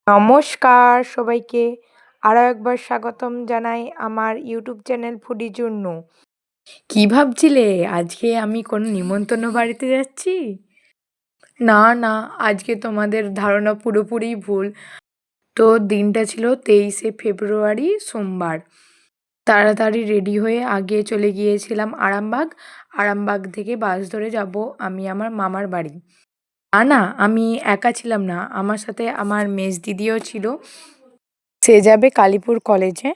নমস্কার সবাইকে। আরও একবার স্বাগতম জানাই আমার ইউটিউব চ্যানেল ফুডি জন্য। কি ভাবছিলে আজকে আমি কোনো নিমন্ত্রণ বাড়িতে যাচ্ছি? না, না, আজকে তোমাদের ধারণা পুরোপুরিই ভুল। তো দিনটা ছিল 23শে ফেব্রুয়ারি সোমবার। তাড়াতাড়ি রেডি হয়ে আগে চলে গিয়েছিলাম আরামবাগ। আরামবাগ থেকে বাস ধরে যাব আমি আমার মামার বাড়ি। না, আমি একা ছিলাম না, আমার সাথে আমার মেজদিদিও ছিল। সে যাবে কালীপুর কলেজে।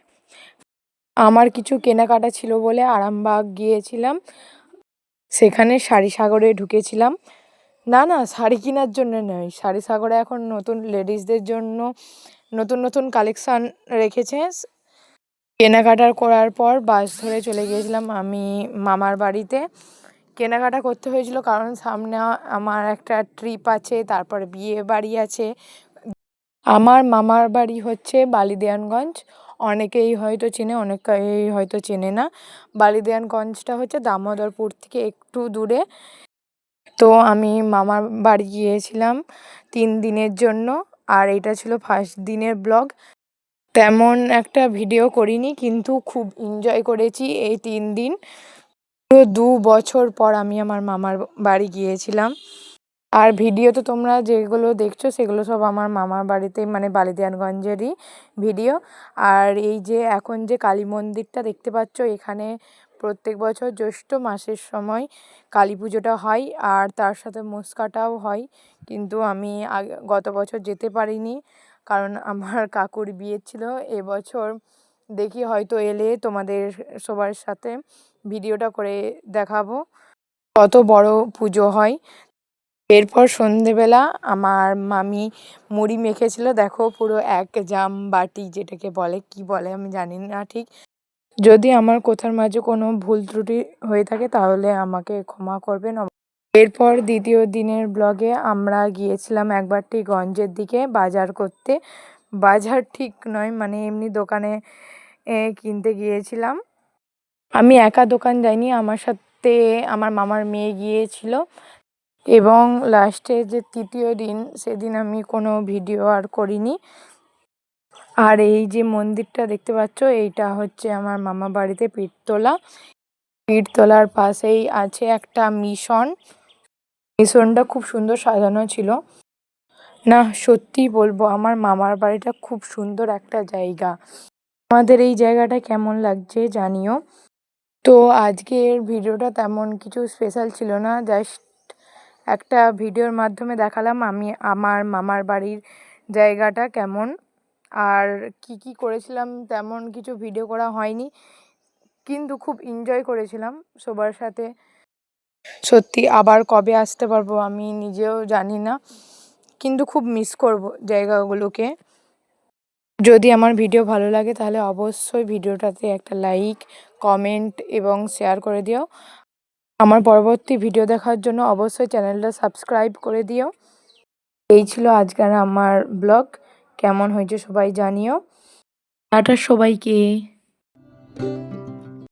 আমার কিছু কেনাকাটা ছিল বলে আরামবাগ গিয়েছিলাম। সেখানে শাড়ি সাগরে ঢুকেছিলাম। না, না, শাড়ি কেনার জন্য নয়, শাড়ি সাগরে এখন নতুন লেডিসদের জন্য নতুন নতুন কালেকশান রেখেছে। কেনাকাটা করার পর বাস ধরে চলে গিয়েছিলাম আমি মামার বাড়িতে। কেনাকাটা করতে হয়েছিল কারণ সামনে আমার একটা ট্রিপ আছে, তারপরে বিয়ে বাড়ি আছে। আমার মামার বাড়ি হচ্ছে বালিদেয়ানগঞ্জ। অনেকেই হয়তো চেনে, অনেকেই হয়তো চেনে না। বালিদেয়ানগঞ্জটা হচ্ছে দামোদরপুর থেকে একটু দূরে। তো আমি মামার বাড়ি গিয়েছিলাম 3 দিনের জন্য। আর এটা ছিল ফার্স্ট দিনের ব্লগ। তেমন একটা ভিডিও করিনি, কিন্তু খুব এনজয় করেছি এই 3 দিন। পুরো 2 বছর পর আমি আমার মামার বাড়ি গিয়েছিলাম। আর ভিডিও তো তোমরা যেগুলো দেখছো সেগুলো সব আমার মামার বাড়িতে, মানে বালিদেয়ানগঞ্জেরই ভিডিও। আর এই যে এখন যে কালী মন্দিরটা দেখতে পাচ্ছ, এখানে প্রত্যেক বছর জ্যৈষ্ঠ মাসের সময় কালী পুজোটা হয় আর তার সাথে মোস্কাটাও হয়। কিন্তু আমি গত বছর যেতে পারিনি কারণ আমার কাকুর বিয়ে ছিল। এবছর দেখি হয়তো এলে তোমাদের সবার সাথে ভিডিওটা করে দেখাবো কত বড় পুজো হয়। এরপর সন্ধেবেলা আমার মামি মুড়ি মেখেছিল, দেখো পুরো 1 জাম বাটি, যেটাকে বলে কি বলে আমি জানি না ঠিক। যদি আমার কথার মাঝে কোনো ভুল ত্রুটি হয়ে থাকে তাহলে আমাকে ক্ষমা করবেন। এরপর দ্বিতীয় দিনের ব্লগে আমরা গিয়েছিলাম একবারটি গঞ্জের দিকে বাজার করতে। বাজার ঠিক নয়, মানে এমনি দোকানে কিনতে গিয়েছিলাম। আমি একা দোকান যাইনি, আমার সাথে আমার মামার মেয়ে গিয়েছিল। এবং লাস্টে যে তৃতীয় দিন, সেদিন আমি কোনো ভিডিও আর করিনি। আর এই যে মন্দিরটা দেখতে পাচ্ছ, এইটা হচ্ছে আমার মামা বাড়িতে পীরতলা। পীরতলার পাশেই আছে একটা মিশন। মিশনটা খুব সুন্দর সাজানো ছিল। না, সত্যিই বলবো আমার মামার বাড়িটা খুব সুন্দর একটা জায়গা। আমাদের এই জায়গাটা কেমন লাগছে জানিও। তো আজকের ভিডিওটা তেমন কিছু স্পেশাল ছিল না, জাস্ট একটা ভিডিওর মাধ্যমে দেখালাম আমি আমার মামার বাড়ির জায়গাটা কেমন। আর কি কি করেছিলাম তেমন কিছু ভিডিও করা হয়নি, কিন্তু খুব এনজয় করেছিলাম সবার সাথে। সত্যি আবার কবে আসতে পারবো আমি নিজেও জানি না, কিন্তু খুব মিস করব জায়গাগুলোকে। যদি আমার ভিডিও ভালো লাগে তাহলে অবশ্যই ভিডিওটাতে একটা লাইক, কমেন্ট এবং শেয়ার করে দিও। আমার পরবর্তী ভিডিও দেখার জন্য অবশ্যই চ্যানেলটা সাবস্ক্রাইব করে দিও। এই ছিল আজকের আমার ব্লগ। কেমন হয়েছে সবাই জানিও। টাটা সবাইকে।